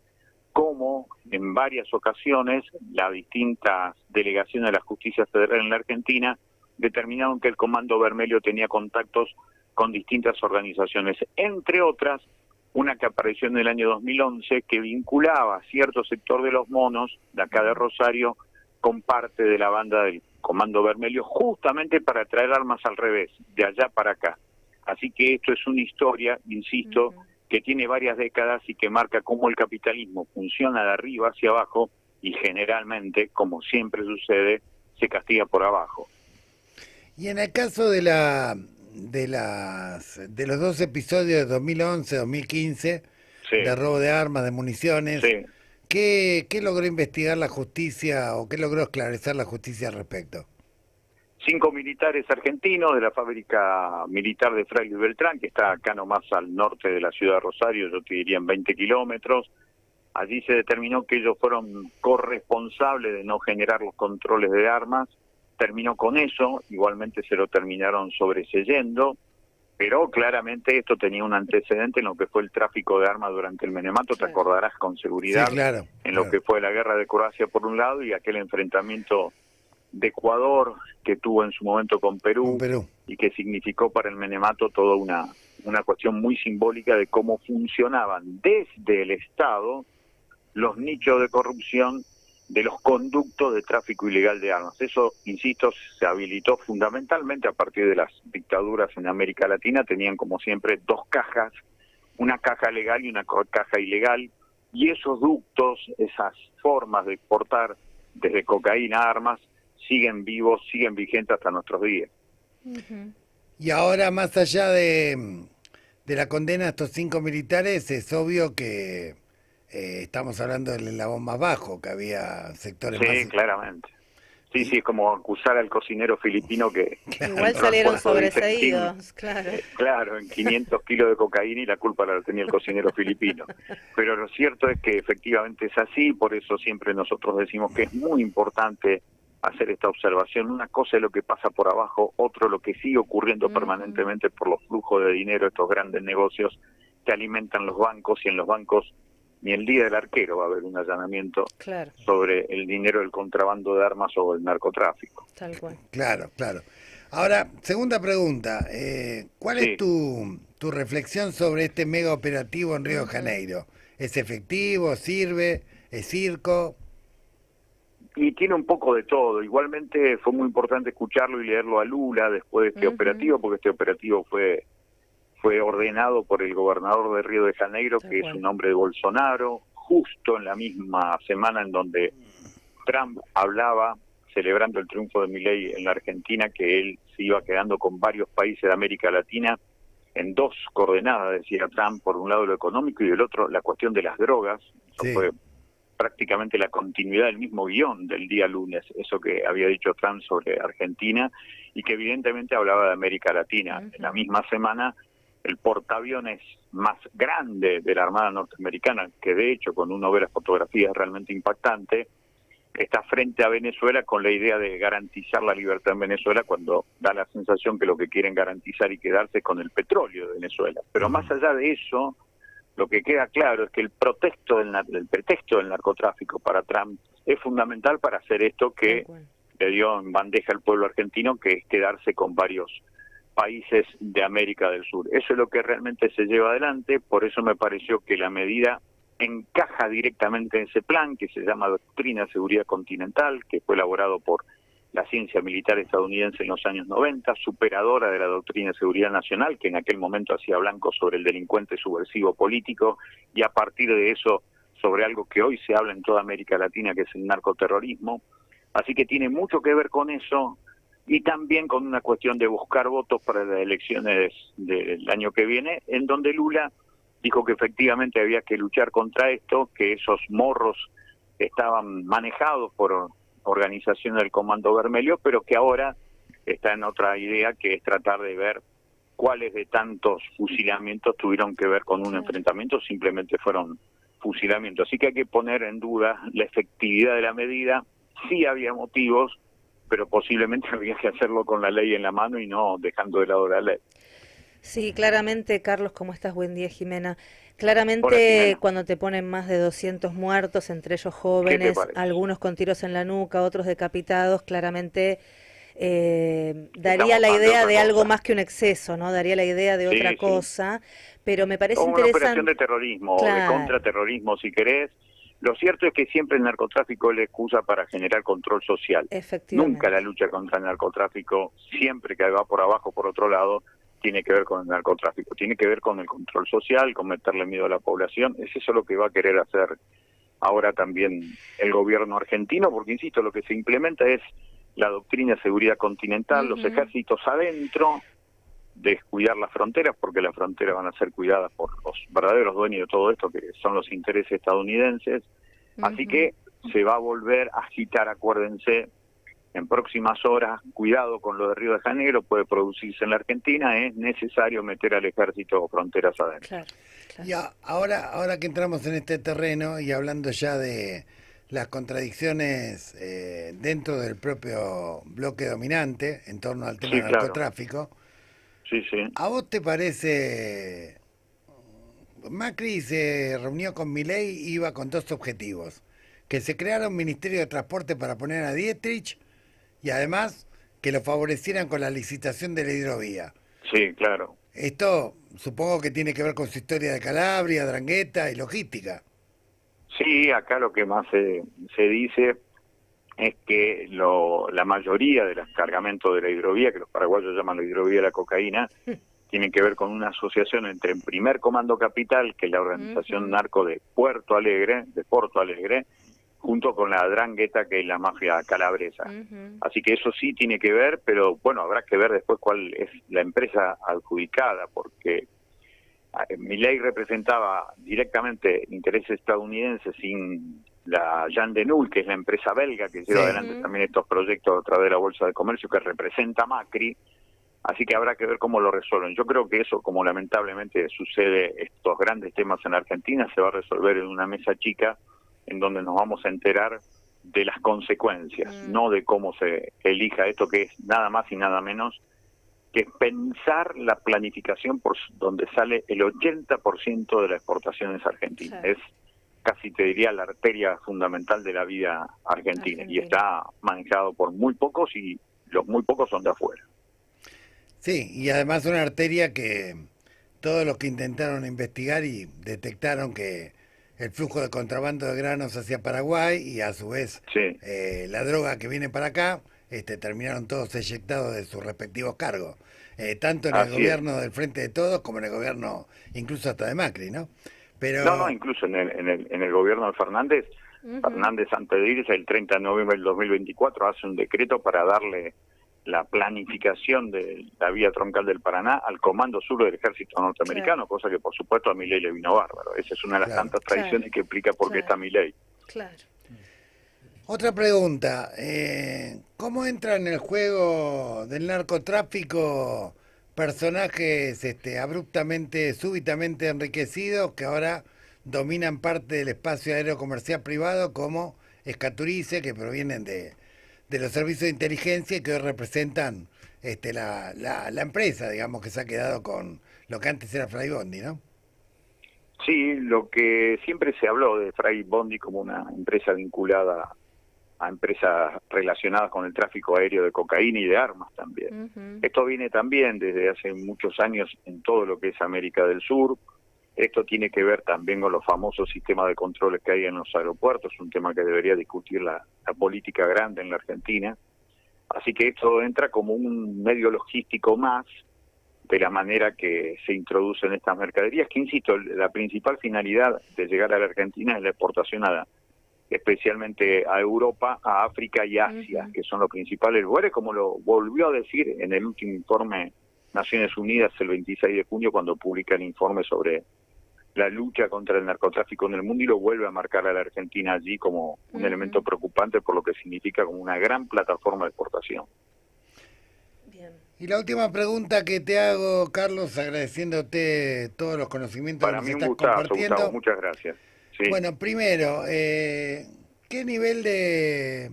Speaker 16: como en varias ocasiones las distintas delegaciones de la Justicia Federal en la Argentina determinaron que el Comando Vermelho tenía contactos con distintas organizaciones, entre otras, una que apareció en el año 2011 que vinculaba a cierto sector de los monos, de acá de Rosario, con parte de la banda del Comando Vermelho, justamente para traer armas al revés, de allá para acá. Así que esto es una historia, insisto, que tiene varias décadas y que marca cómo el capitalismo funciona de arriba hacia abajo y generalmente, como siempre sucede, se castiga por abajo.
Speaker 11: Y en el caso de los 2 episodios de 2011-2015, de robo de armas, de municiones, ¿qué logró investigar la justicia o qué logró esclarecer la justicia al respecto?
Speaker 16: 5 militares argentinos de la fábrica militar de Fraile y Beltrán, que está acá nomás al norte de la ciudad de Rosario, yo te diría en 20 kilómetros. Allí se determinó que ellos fueron corresponsables de no generar los controles de armas. Terminó con eso, igualmente se lo terminaron sobreseyendo, pero claramente esto tenía un antecedente en lo que fue el tráfico de armas durante el Menemato, te acordarás con seguridad,
Speaker 11: Sí, claro,
Speaker 16: en lo que fue la guerra de Croacia por un lado y aquel enfrentamiento de Ecuador que tuvo en su momento con Perú, y que significó para el Menemato toda una cuestión muy simbólica de cómo funcionaban desde el Estado los nichos de corrupción de los conductos de tráfico ilegal de armas. Eso, insisto, se habilitó fundamentalmente a partir de las dictaduras en América Latina. Tenían, como siempre, dos cajas, una caja legal y una caja ilegal, y esos ductos, esas formas de exportar desde cocaína a armas, siguen vivos, siguen vigentes hasta nuestros días.
Speaker 11: Y ahora, más allá de la condena a estos 5 militares, es obvio que estamos hablando del eslabón más bajo, que había sectores más...
Speaker 16: Sí, claramente. Sí, sí, es como acusar al cocinero filipino que...
Speaker 13: Igual salieron sobreseídos, claro.
Speaker 16: Claro, en 500 kilos de cocaína y la culpa la tenía el cocinero filipino. Pero lo cierto es que efectivamente es así, por eso siempre nosotros decimos que es muy importante hacer esta observación. Una cosa es lo que pasa por abajo, otro lo que sigue ocurriendo permanentemente por los flujos de dinero, estos grandes negocios que alimentan los bancos, y en los bancos ni el día del arquero va a haber un allanamiento sobre el dinero del contrabando de armas o el narcotráfico.
Speaker 13: Tal cual.
Speaker 11: Claro, claro. Ahora, segunda pregunta, ¿cuál es tu reflexión sobre este mega operativo en Río de Janeiro? ¿Es efectivo? ¿Sirve? ¿Es circo?
Speaker 16: Y tiene un poco de todo. Igualmente fue muy importante escucharlo y leerlo a Lula después de este operativo, porque este operativo fue ordenado por el gobernador de Río de Janeiro, que es un hombre de Bolsonaro, justo en la misma semana en donde Trump hablaba, celebrando el triunfo de Milei en la Argentina, que él se iba quedando con varios países de América Latina en dos coordenadas, decía Trump, por un lado lo económico y del otro la cuestión de las drogas. Eso fue prácticamente la continuidad del mismo guión del día lunes, eso que había dicho Trump sobre Argentina, y que evidentemente hablaba de América Latina. En la misma semana, el portaaviones más grande de la Armada norteamericana, que de hecho con uno ve las fotografías realmente impactante, está frente a Venezuela con la idea de garantizar la libertad en Venezuela, cuando da la sensación que lo que quieren garantizar y quedarse es con el petróleo de Venezuela. Pero más allá de eso, lo que queda claro es que el pretexto del narcotráfico para Trump es fundamental para hacer esto que le dio en bandeja al pueblo argentino, que es quedarse con varios países de América del Sur. Eso es lo que realmente se lleva adelante, por eso me pareció que la medida encaja directamente en ese plan que se llama Doctrina de Seguridad Continental, que fue elaborado por la ciencia militar estadounidense en los años 90, superadora de la Doctrina de Seguridad Nacional, que en aquel momento hacía blanco sobre el delincuente subversivo político, y a partir de eso sobre algo que hoy se habla en toda América Latina, que es el narcoterrorismo. Así que tiene mucho que ver con eso, y también con una cuestión de buscar votos para las elecciones del año que viene, en donde Lula dijo que efectivamente había que luchar contra esto, que esos morros estaban manejados por organizaciones del Comando Vermelho, pero que ahora está en otra idea, que es tratar de ver cuáles de tantos fusilamientos tuvieron que ver con un enfrentamiento, simplemente fueron fusilamientos. Así que hay que poner en duda la efectividad de la medida. Sí había motivos, pero posiblemente había que hacerlo con la ley en la mano y no dejando de lado la ley.
Speaker 13: Sí, claramente, Carlos, ¿cómo estás? Buen día, Jimena. Claramente,
Speaker 16: Hola, Jimena.
Speaker 13: Cuando te ponen más de 200 muertos, entre ellos jóvenes, algunos con tiros en la nuca, otros decapitados, claramente daría la idea de algo más que un exceso, ¿no? Daría la idea de otra cosa, pero me parece
Speaker 16: Como
Speaker 13: interesante.
Speaker 16: una operación de terrorismo o de contraterrorismo, si querés. Lo cierto es que siempre el narcotráfico es la excusa para generar control social. Nunca la lucha contra el narcotráfico, siempre que va por abajo, por otro lado, tiene que ver con el narcotráfico. Tiene que ver con el control social, con meterle miedo a la población. Es eso lo que va a querer hacer ahora también el gobierno argentino, porque, insisto, lo que se implementa es la doctrina de seguridad continental, los ejércitos adentro, descuidar las fronteras, porque las fronteras van a ser cuidadas por los verdaderos dueños de todo esto, que son los intereses estadounidenses. Así que se va a volver a agitar, acuérdense, en próximas horas, cuidado con lo de Río de Janeiro, puede producirse en la Argentina, es necesario meter al ejército fronteras adentro.
Speaker 13: Claro.
Speaker 11: Y ahora que entramos en este terreno y hablando ya de las contradicciones dentro del propio bloque dominante en torno al tema del narcotráfico,
Speaker 16: sí.
Speaker 11: ¿A vos te parece? Macri se reunió con Milei y iba con dos objetivos: que se creara un ministerio de transporte para poner a Dietrich y además que lo favorecieran con la licitación de la hidrovía.
Speaker 16: Sí, claro.
Speaker 11: Esto supongo que tiene que ver con su historia de Calabria, Drangheta y logística.
Speaker 16: Sí, acá lo que más se dice es que la mayoría de los cargamentos de la hidrovía, que los paraguayos llaman la hidrovía de la cocaína, tienen que ver con una asociación entre el Primer Comando Capital, que es la organización narco de Porto Alegre, junto con la Drangheta, que es la mafia calabresa. Así que eso sí tiene que ver, pero bueno, habrá que ver después cuál es la empresa adjudicada, porque Milei representaba directamente intereses estadounidenses sin la Jean Denul, que es la empresa belga que lleva adelante también estos proyectos a través de la Bolsa de Comercio, que representa a Macri. Así que habrá que ver cómo lo resuelven. Yo creo que eso, como lamentablemente sucede estos grandes temas en Argentina, se va a resolver en una mesa chica en donde nos vamos a enterar de las consecuencias, no de cómo se elija esto, que es nada más y nada menos que pensar la planificación por donde sale el 80% de las exportaciones argentinas. Es casi, te diría, la arteria fundamental de la vida argentina. Y está manejado por muy pocos y los muy pocos son de afuera.
Speaker 11: Sí, y además una arteria que todos los que intentaron investigar y detectaron que el flujo de contrabando de granos hacia Paraguay y a su vez la droga que viene para acá, terminaron todos eyectados de sus respectivos cargos, tanto en el gobierno del Frente de Todos como en el gobierno incluso hasta de Macri, ¿no? Pero
Speaker 16: no, incluso en el gobierno de Fernández, Fernández antes de irse el 30 de noviembre del 2024 hace un decreto para darle la planificación de la vía troncal del Paraná al Comando Sur del Ejército Norteamericano, cosa que por supuesto a Milei le vino bárbaro. Esa es una de las tantas tradiciones que explica por qué está Milei.
Speaker 13: Claro.
Speaker 11: Otra pregunta, ¿cómo entra en el juego del narcotráfico personajes abruptamente, súbitamente enriquecidos que ahora dominan parte del espacio aéreo comercial privado, como Escaturice, que provienen de los servicios de inteligencia y que hoy representan la empresa, digamos, que se ha quedado con lo que antes era Fray Bondi, ¿no?
Speaker 16: Sí, lo que siempre se habló de Fray Bondi como una empresa vinculada a empresas relacionadas con el tráfico aéreo de cocaína y de armas también. Esto viene también desde hace muchos años en todo lo que es América del Sur. Esto tiene que ver también con los famosos sistemas de controles que hay en los aeropuertos, un tema que debería discutir la política grande en la Argentina. Así que esto entra como un medio logístico más de la manera que se introducen estas mercaderías, que insisto, la principal finalidad de llegar a la Argentina es la exportación especialmente a Europa, a África y Asia, que son los principales lugares, como lo volvió a decir en el último informe Naciones Unidas el 26 de junio, cuando publica el informe sobre la lucha contra el narcotráfico en el mundo, y lo vuelve a marcar a la Argentina allí como un elemento preocupante por lo que significa como una gran plataforma de exportación.
Speaker 11: Y la última pregunta que te hago, Carlos, agradeciéndote todos los conocimientos que nos estás compartiendo.
Speaker 16: Gustavo, muchas gracias. Sí.
Speaker 11: Bueno, primero, ¿qué nivel de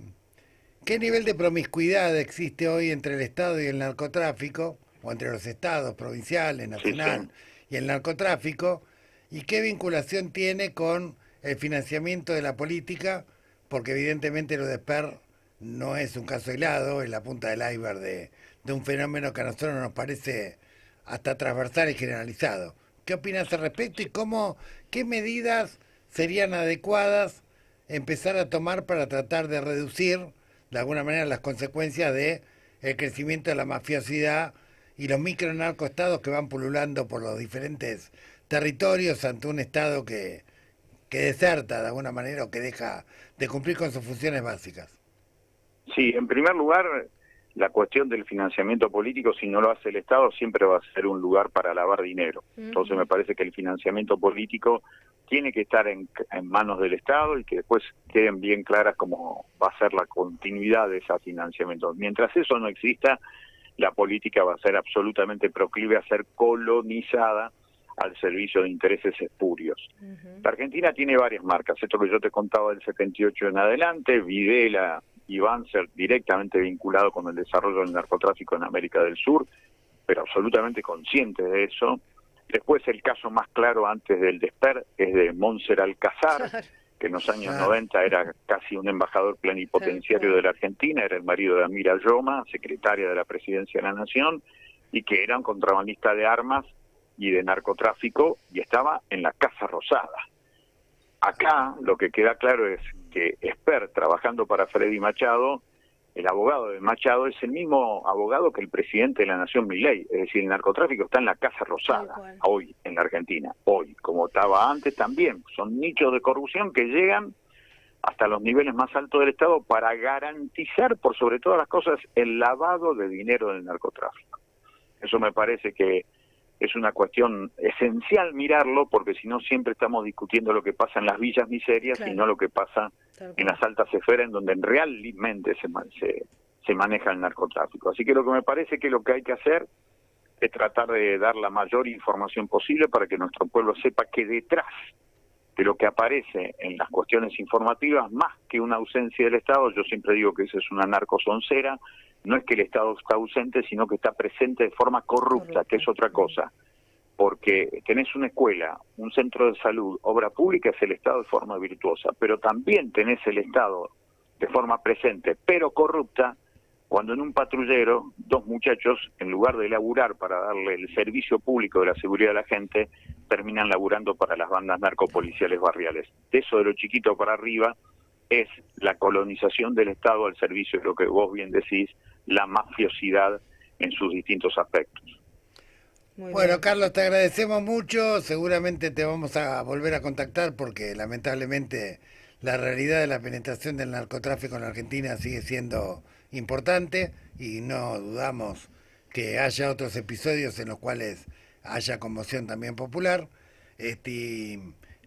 Speaker 11: promiscuidad existe hoy entre el Estado y el narcotráfico, o entre los estados provinciales, nacional y el narcotráfico? ¿Y qué vinculación tiene con el financiamiento de la política? Porque evidentemente lo de Esper no es un caso aislado, es la punta del iceberg de un fenómeno que a nosotros nos parece hasta transversal y generalizado. ¿Qué opinas al respecto y qué medidas serían adecuadas empezar a tomar para tratar de reducir de alguna manera las consecuencias de el crecimiento de la mafiosidad y los micronarcoestados que van pululando por los diferentes territorios ante un Estado que deserta de alguna manera o que deja de cumplir con sus funciones básicas?
Speaker 16: Sí, en primer lugar, la cuestión del financiamiento político, si no lo hace el Estado, siempre va a ser un lugar para lavar dinero. Entonces me parece que el financiamiento político tiene que estar en manos del Estado y que después queden bien claras cómo va a ser la continuidad de ese financiamiento. Mientras eso no exista, la política va a ser absolutamente proclive a ser colonizada al servicio de intereses espurios. La Argentina tiene varias marcas, esto que yo te contaba del 78 en adelante, Videla y Banzer directamente vinculado con el desarrollo del narcotráfico en América del Sur, pero absolutamente conscientes de eso. Después el caso más claro antes del Desper es de Monser Alcázar, que en los años 90 era casi un embajador plenipotenciario de la Argentina, era el marido de Amira Yoma, secretaria de la Presidencia de la Nación, y que era un contrabandista de armas y de narcotráfico, y estaba en la Casa Rosada. Acá lo que queda claro es que Esper, trabajando para Freddy Machado, el abogado de Machado es el mismo abogado que el presidente de la Nación, Milei. Es decir, el narcotráfico está en la Casa Rosada, hoy, en la Argentina. Hoy, como estaba antes también. Son nichos de corrupción que llegan hasta los niveles más altos del Estado para garantizar, por sobre todas las cosas, el lavado de dinero del narcotráfico. Eso me parece que es una cuestión esencial mirarlo, porque si no siempre estamos discutiendo lo que pasa en las villas miserias y no lo que pasa en las altas esferas, en donde realmente se maneja el narcotráfico. Así que lo que me parece que lo que hay que hacer es tratar de dar la mayor información posible para que nuestro pueblo sepa que detrás de lo que aparece en las cuestiones informativas, más que una ausencia del Estado, yo siempre digo que esa es una narcosoncera, no es que el Estado está ausente, sino que está presente de forma corrupta, que es otra cosa. Porque tenés una escuela, un centro de salud, obra pública, es el Estado de forma virtuosa, pero también tenés el Estado de forma presente, pero corrupta, cuando en un patrullero, dos muchachos, en lugar de laburar para darle el servicio público de la seguridad a la gente, terminan laburando para las bandas narcopoliciales barriales. De eso de lo chiquito para arriba es la colonización del Estado al servicio de lo que vos bien decís, la mafiosidad en sus distintos aspectos.
Speaker 11: Bueno, Carlos, te agradecemos mucho. Seguramente te vamos a volver a contactar porque lamentablemente la realidad de la penetración del narcotráfico en la Argentina sigue siendo importante y no dudamos que haya otros episodios en los cuales haya conmoción también popular.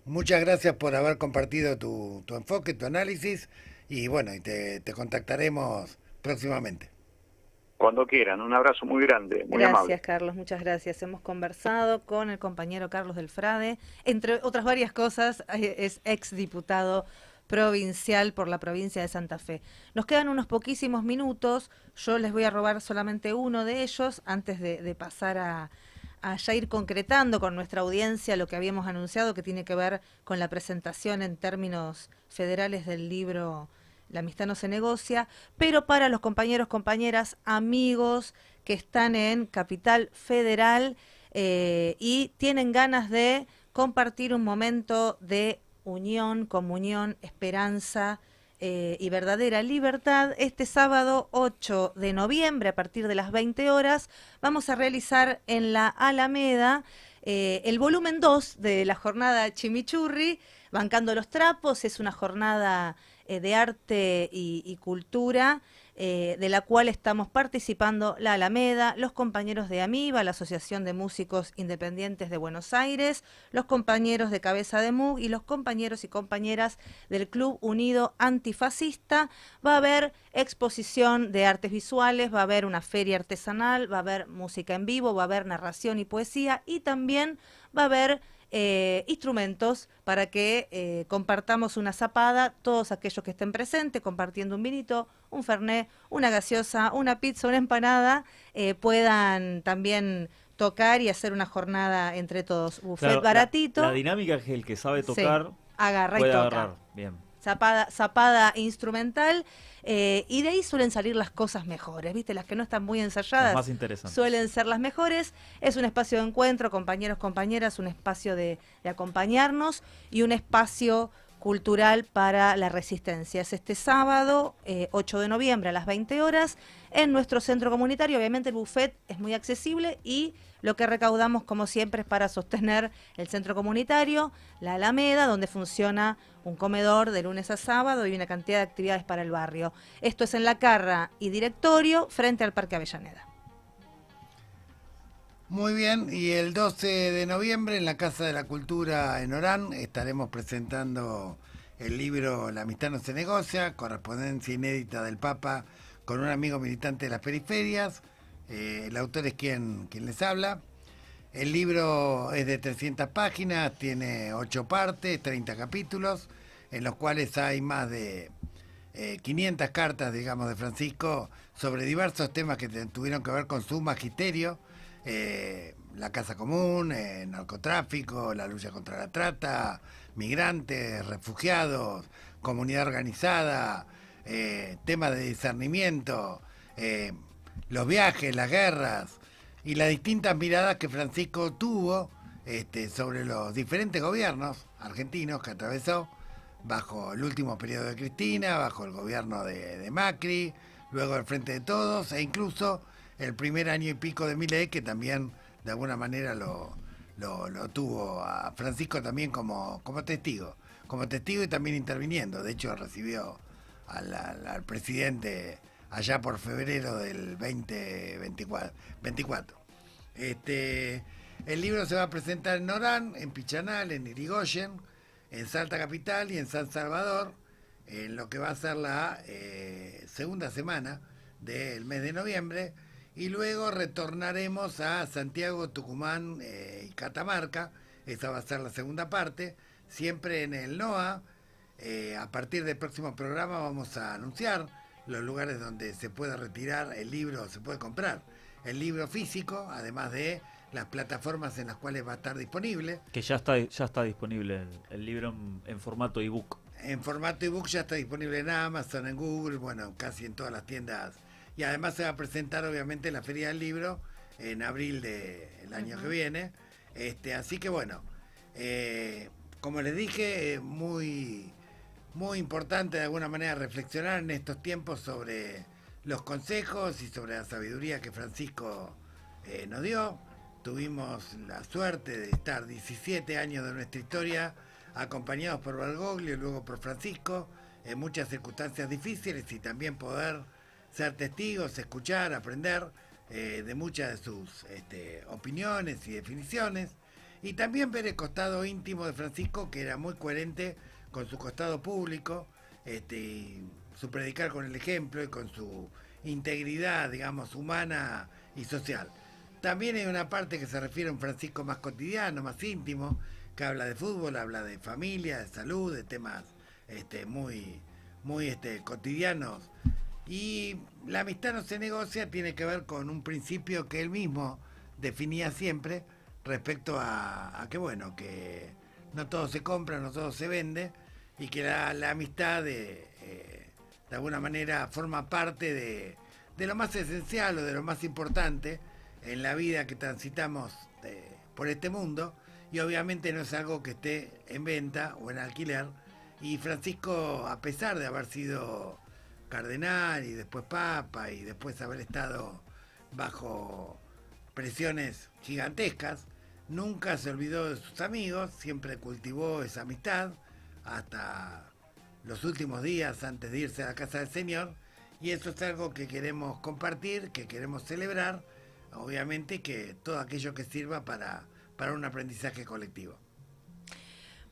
Speaker 11: Muchas gracias por haber compartido tu enfoque, tu análisis y bueno, y te contactaremos próximamente.
Speaker 16: Cuando quieran, un abrazo muy grande, muy
Speaker 13: amable.
Speaker 16: Gracias,
Speaker 13: Carlos, muchas gracias. Hemos conversado con el compañero Carlos del Frade, entre otras varias cosas, es exdiputado provincial por la provincia de Santa Fe. Nos quedan unos poquísimos minutos, yo les voy a robar solamente uno de ellos antes de pasar a ya ir concretando con nuestra audiencia lo que habíamos anunciado, que tiene que ver con la presentación en términos federales del libro La amistad no se negocia, pero para los compañeros, compañeras, amigos que están en Capital Federal y tienen ganas de compartir un momento de unión, comunión, esperanza y verdadera libertad, este sábado 8 de noviembre a partir de las 20 horas vamos a realizar en la Alameda el volumen 2 de la jornada Chimichurri, Bancando los Trapos. Es una jornada de arte y cultura, de la cual estamos participando la Alameda, los compañeros de AMIBA, la Asociación de Músicos Independientes de Buenos Aires, los compañeros de Cabeza de Mug y los compañeros y compañeras del Club Unido Antifascista. Va a haber exposición de artes visuales, va a haber una feria artesanal, va a haber música en vivo, va a haber narración y poesía y también va a haber instrumentos para que compartamos una zapada, todos aquellos que estén presentes, compartiendo un vinito, un fernet, una gaseosa, una pizza, una empanada, puedan también tocar y hacer una jornada entre todos. Buffet baratito.
Speaker 12: La dinámica es que el que sabe tocar
Speaker 13: agarra
Speaker 12: puede
Speaker 13: y toca.
Speaker 12: agarrar. Bien.
Speaker 13: Zapada instrumental, y de ahí suelen salir las cosas mejores, ¿viste? Las que no están muy ensayadas
Speaker 12: las más interesantes
Speaker 13: suelen ser las mejores. Es un espacio de encuentro, compañeros, compañeras, un espacio de acompañarnos y un espacio cultural para la resistencia. Es este sábado, 8 de noviembre a las 20 horas, en nuestro centro comunitario. Obviamente el buffet es muy accesible y lo que recaudamos, como siempre, es para sostener el centro comunitario, la Alameda, donde funciona un comedor de lunes a sábado y una cantidad de actividades para el barrio. Esto es en La Carra y Directorio, frente al Parque Avellaneda.
Speaker 11: Muy bien, y el 12 de noviembre en la Casa de la Cultura en Orán estaremos presentando el libro La amistad no se negocia, correspondencia inédita del Papa con un amigo militante de las periferias. El autor es quien les habla. El libro es de 300 páginas, tiene 8 partes, 30 capítulos, en los cuales hay más de 500 cartas, digamos, de Francisco sobre diversos temas que tuvieron que ver con su magisterio. La casa común, narcotráfico, la lucha contra la trata, migrantes, refugiados, comunidad organizada, temas de discernimiento, los viajes, las guerras y las distintas miradas que Francisco tuvo sobre los diferentes gobiernos argentinos que atravesó bajo el último periodo de Cristina, bajo el gobierno de Macri, luego el Frente de Todos e incluso el primer año y pico de Milei, que también de alguna manera lo tuvo a Francisco también como testigo y también interviniendo. De hecho recibió al presidente allá por febrero del 2024. El libro se va a presentar en Orán, en Pichanal, en Irigoyen, en Salta Capital y en San Salvador, en lo que va a ser la segunda semana del mes de noviembre. Y luego retornaremos a Santiago, Tucumán y Catamarca. Esa va a ser la segunda parte, siempre en el NOA. A partir del próximo programa vamos a anunciar los lugares donde se puede retirar el libro, se puede comprar el libro físico, además de las plataformas en las cuales va a estar disponible.
Speaker 12: Que ya está disponible el libro en formato ebook.
Speaker 11: En formato ebook ya está disponible en Amazon, en Google, bueno, casi en todas las tiendas. Y además se va a presentar obviamente en la Feria del Libro en abril del año que viene. Así que bueno, como les dije, muy importante de alguna manera reflexionar en estos tiempos sobre los consejos y sobre la sabiduría que Francisco nos dio. Tuvimos la suerte de estar 17 años de nuestra historia acompañados por Bergoglio y luego por Francisco en muchas circunstancias difíciles y también poder ser testigos, escuchar, aprender de muchas de sus opiniones y definiciones, y también ver el costado íntimo de Francisco, que era muy coherente con su costado público, y su predicar con el ejemplo y con su integridad, digamos, humana y social. También hay una parte que se refiere a un Francisco más cotidiano, más íntimo, que habla de fútbol, habla de familia, de salud, de temas muy cotidianos. Y la amistad no se negocia tiene que ver con un principio que él mismo definía siempre respecto a que bueno, que no todo se compra, no todo se vende, y que la amistad de alguna manera forma parte de lo más esencial o de lo más importante en la vida que transitamos por este mundo, y obviamente no es algo que esté en venta o en alquiler. Y Francisco, a pesar de haber sido cardenal y después papa y después haber estado bajo presiones gigantescas, nunca se olvidó de sus amigos, siempre cultivó esa amistad hasta los últimos días antes de irse a la casa del Señor, y eso es algo que queremos compartir, que queremos celebrar, obviamente que todo aquello que sirva para un aprendizaje colectivo.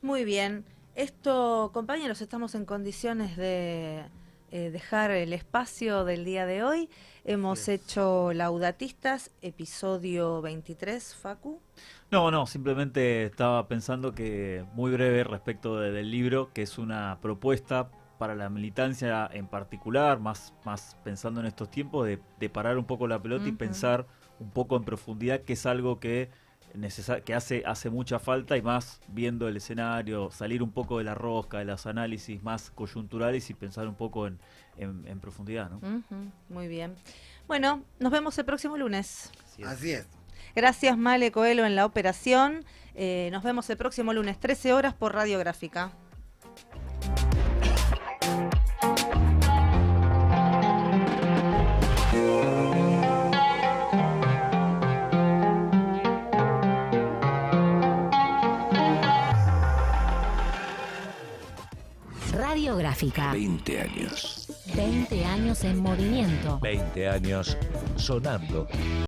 Speaker 13: Muy bien, esto, compañeros, estamos en condiciones de dejar el espacio del día de hoy. Hemos hecho Laudatistas, episodio 23, Facu.
Speaker 12: No, simplemente estaba pensando que muy breve respecto del libro, que es una propuesta para la militancia en particular, más pensando en estos tiempos, de parar un poco la pelota y pensar un poco en profundidad, que es algo que hace mucha falta, y más viendo el escenario, salir un poco de la rosca, de los análisis más coyunturales y pensar un poco en profundidad, ¿no?
Speaker 13: Muy bien. Bueno, nos vemos el próximo lunes.
Speaker 11: Así es.
Speaker 13: Gracias, Male Coelho, en la operación. Nos vemos el próximo lunes, 13 horas por Radiográfica.
Speaker 14: Radiográfica.
Speaker 10: 20 años.
Speaker 14: 20 años en movimiento.
Speaker 10: 20 años sonando.